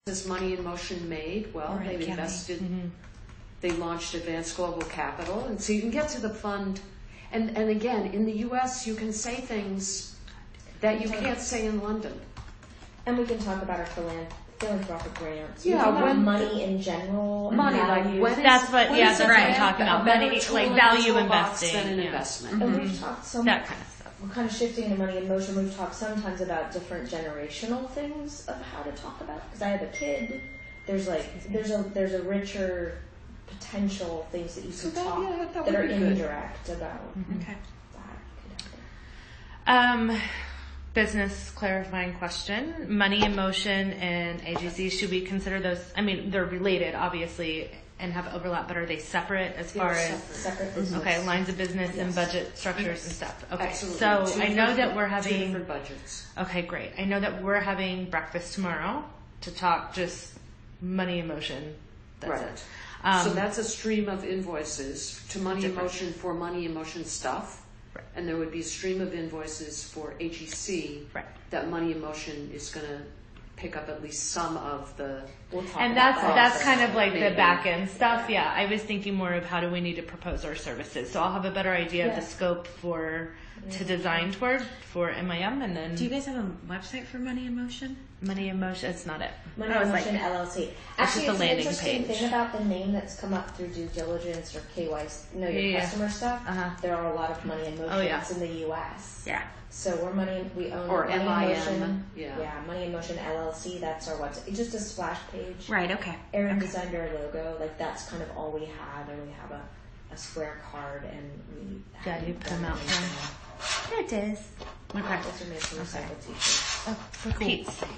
Is Money in Motion made? Well, Right, they've County. invested, they launched Advanced Global Capital, and so you can get to the fund. And again, in the U.S., you can say things that you can't say in London. And we can talk about our philanthropic grants. Yeah, we can when money in general. money, and like values. when is, That's what, when yeah, is that's a what I'm grant talking about. a better Money, tool like in value the toolbox investing. than an Yeah. investment. And we've talked That kind of stuff. we're kind of shifting to money in motion. We've talked sometimes about different generational things of how to talk about. Because I have a kid. There's a richer potential things that you can talk that are indirect about. Okay. That. Business clarifying question. Money in Motion and AGC, should we consider those? I mean, they're related, obviously, and have overlap, but are they separate as far as separate business. okay, lines of business and budget structures and stuff? Okay, Absolutely. so I know that we're two having different budgets. okay, great. I know that we're having breakfast tomorrow to talk just Money in Motion. That's Right. it. So that's a stream of invoices to Money in Different. Motion for Money in Motion stuff. Right. And there would be a stream of invoices for AGC Right. that Money in Motion is going to pick up at least some of the. We'll talk And about that's that. kind of like the Maybe. back end stuff. Yeah, I was thinking more of how do we need to propose our services. So I'll have a better idea of the Yeah. scope to design toward for MIM, and then Do you guys have a website for Money in Motion? Money in Motion. It's not it. Money I in was Motion like, LLC. just Actually, a it's an landing interesting page. thing about the name that's come up through due diligence or KYC, know your Yeah. customer stuff. Uh-huh. There are a lot of Money in Motion Oh, yeah. in the U.S. Yeah. So we own Or Money in MIM, Motion. yeah. Money in Motion LLC. That's our website. It's just a splash page. Right, okay. Erin designed our logo. Like that's kind of all we have, and we have a square card, and we Yeah, haven't you put done them out anything there. else. There it is. Okay. Those are made from recycled t-shirts. Oh, for Pete's sake.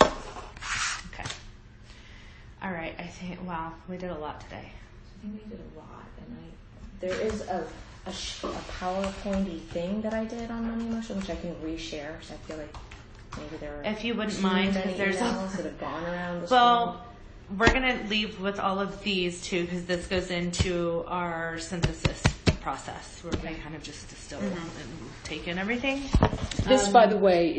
Okay. All right. I think. Wow, we did a lot today. I think we did a lot, and there is a PowerPointy thing that I did on Money in Motion, which I can reshare. So I feel like maybe there are If you wouldn't too mind, many 'cause there's emails that have gone around. This Well, we're gonna leave with all of these too, because this goes into our synthesis process, where we kind of just distill and take in everything. This, by the way,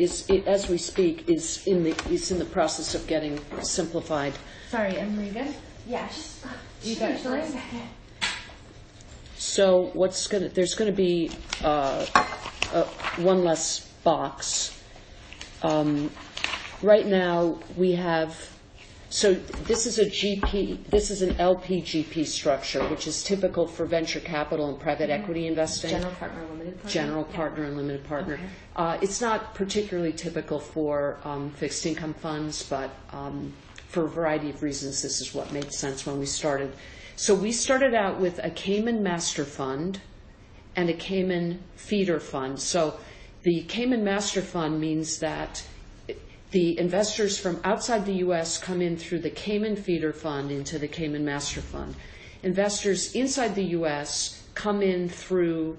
as we speak, is in the process of getting simplified. Sorry, Emily, you good? yeah, just You got it. change So there's going to be one less box. Right now we have. So this is an LPGP structure, which is typical for venture capital and private equity investing. General partner, limited partner. General partner and limited partner. It's not particularly typical for fixed income funds, but for a variety of reasons, this is what made sense when we started. So we started out with a Cayman Master Fund and a Cayman Feeder Fund. So the Cayman Master Fund means that the investors from outside the U.S. come in through the Cayman Feeder Fund into the Cayman Master Fund. Investors inside the U.S. come in through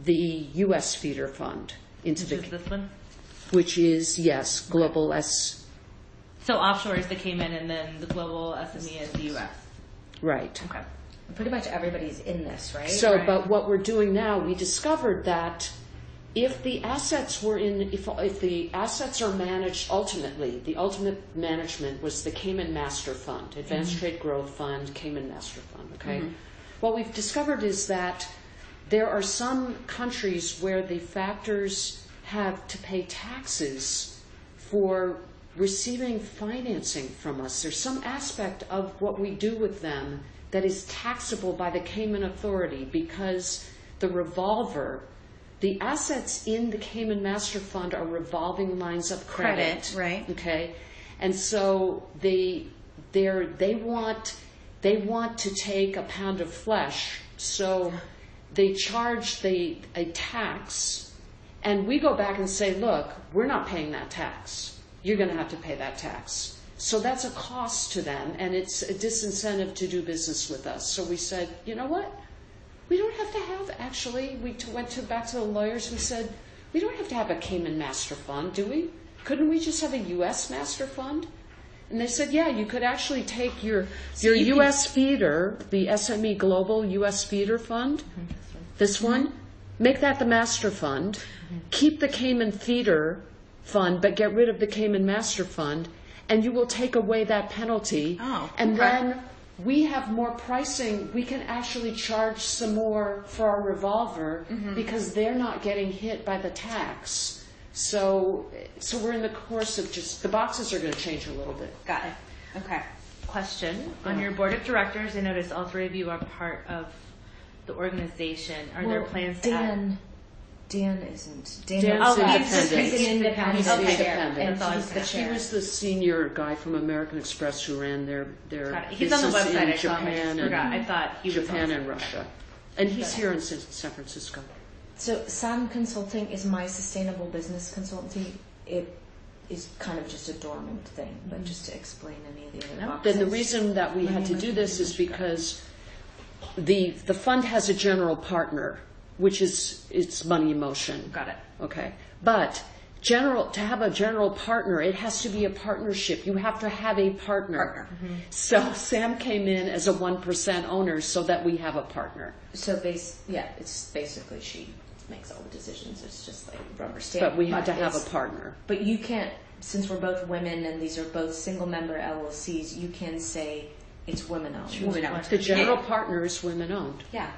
the U.S. Feeder Fund into Which is this one? which is, yes, Global S. So offshore is the Cayman, and then the global SME is the U.S. Right. Okay. Pretty much everybody's in this, right? So, Right. but what we're doing now, we discovered that if the assets were if the assets are managed ultimately, the ultimate management was the Cayman Master Fund, Advanced Trade Growth Fund, Cayman Master Fund, okay? What we've discovered is that there are some countries where the factors have to pay taxes for receiving financing from us. There's some aspect of what we do with them that is taxable by the Cayman Authority because the revolver, the assets in the Cayman Master Fund are revolving lines of credit. Right. Okay, and so they want to take a pound of flesh, so they charge a tax, and we go back and say, look, we're not paying that tax. You're going to have to pay that tax. So that's a cost to them, and it's a disincentive to do business with us. So we said, you know what? We don't have to have, actually, we went back to the lawyers and said, we don't have to have a Cayman Master Fund, do we? Couldn't we just have a U.S. Master Fund? And they said, yeah, you could actually take your U.S. feeder, the SME Global U.S. Feeder Fund, this one, make that the Master Fund, keep the Cayman Feeder Fund, but get rid of the Cayman Master Fund, and you will take away that penalty. Oh, and okay. then we have more pricing. We can actually charge some more for our revolver because they're not getting hit by the tax. So we're in the course of the boxes are going to change a little bit. Got it. Okay. Question. On your board of directors, I noticed all three of you are part of the organization. Are there plans to add? Dan isn't. Dan's independent. He's an independent. He's Okay. independent. And That's all he's the I He chair. was the senior guy from American Express who ran their Got it. He's on the business website. in I saw him. I just Japan forgot. I and thought he was Japan also- and Russia, and he's here in San Francisco. So Sam Consulting is my sustainable business consultancy. It is kind of just a dormant thing, but just to explain any of the other boxes. Then the reason that we had to do this is because the fund has a general partner, which is it's Money in Motion. Got it. Okay, but to have a general partner, it has to be a partnership. You have to have a partner. So Sam came in as a 1% owner so that we have a partner. So it's basically she makes all the decisions. It's just like rubber stamp. But we had to have it's- a partner. But you can't, since we're both women and these are both single member LLCs, you can say it's women owned. Women owned. The general partner is women owned. Yeah.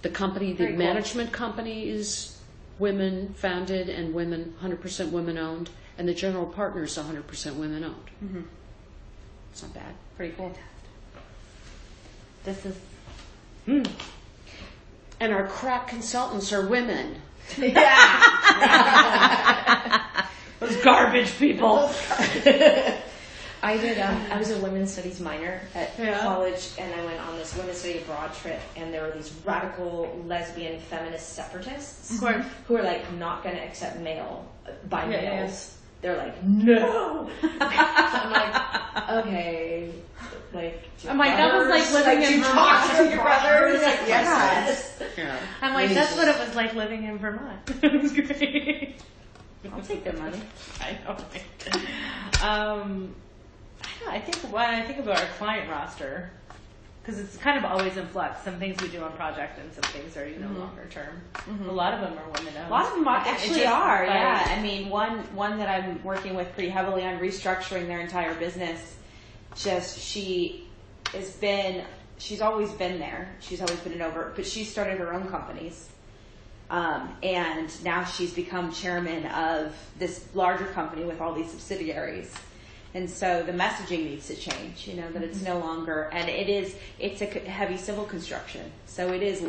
The company, the Very cool. management company is women founded and 100% women owned, and the general partner is 100% women owned. Mm-hmm. It's not bad. Pretty cool. This is. And our crack consultants are women. Those garbage people. I was a women's studies minor at college, and I went on this women's study abroad trip, and there were these radical lesbian feminist separatists Of course. who are like not going to accept males. Yeah. They're like, no. I'm like, okay. Like, I'm like, that was like living in Vermont. talk to your brothers. Like, yes. Yeah. I'm like, that's what it was like living in Vermont. It was great. I'll take their money. I know. Right? I don't know, I think when I think about our client roster, because it's kind of always in flux. Some things we do on project, and some things are longer term. A lot of them are women owned. A lot of them actually It just- are, but- yeah. I mean, one that I'm working with pretty heavily on restructuring their entire business. She's always been there. She's always been an over, but she started her own companies. And now she's become chairman of this larger company with all these subsidiaries. And so the messaging needs to change, that it's no longer, and it's a heavy civil construction. So it is a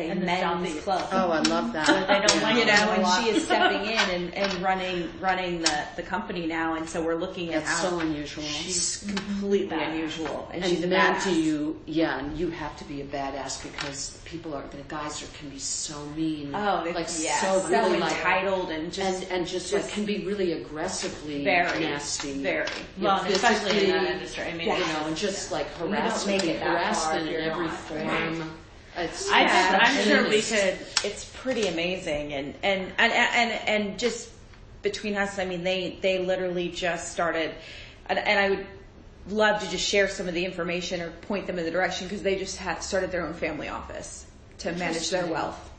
And the men's Southeast. club. Oh, I love that. They don't like And she is stepping in and running the company now. And so we're looking at That's how so unusual. she's completely Badass. unusual. And And she's a man, badass. to you, and you have to be a badass because the guys can be so mean. Oh, so really entitled and just and just like can be really aggressively very nasty. Very. Well, and especially in that physically, industry. I mean, and just like don't harassment, make it that far harassment if in you're every not, form. It's, I'm sure we it's- could. It's pretty amazing, and just between us, I mean, they literally just started, and I would love to just share some of the information or point them in the direction because they just started their own family office to manage their wealth,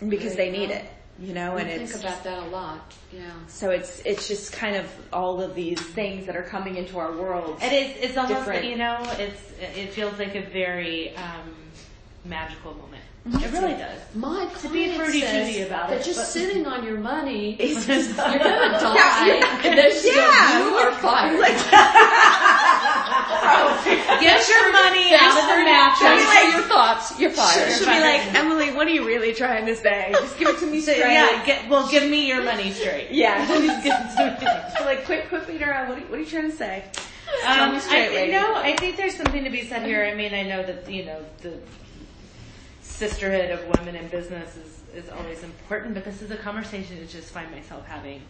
because they need it, We and think it's about that a lot. Yeah. so it's just kind of all of these things that are coming into our world. It's almost, different. it feels like a very magical moment. It really does. My To be client fruity says fruity about that it, just but- sitting on your money, you're It's gonna just- die, and then she Yeah. goes, "You are fired." Get your money out of the mattress. Thanks for your thoughts. You're fired. She'll be like, Emily, what are you really trying to say? Just give it to me straight. Give me your money straight. Yeah. Please give it to me. So like, quit beating around. What are you trying to say? Tell me straight, lady. I think there's something to be said here. I mean, I know that, the sisterhood of women in business is always important, but this is a conversation I just find myself having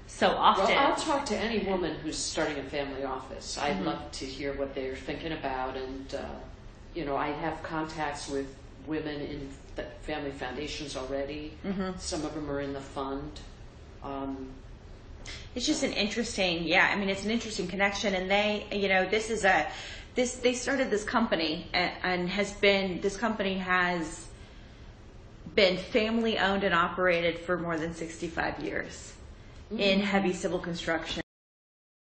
so often. Well, I'll talk to any woman who's starting a family office. I'd love to hear what they're thinking about, and I have contacts with women in the family foundations already. Some of them are in the fund. It's just an interesting, it's an interesting connection, and they started this company and this company has been family owned and operated for more than 65 years. in heavy civil construction.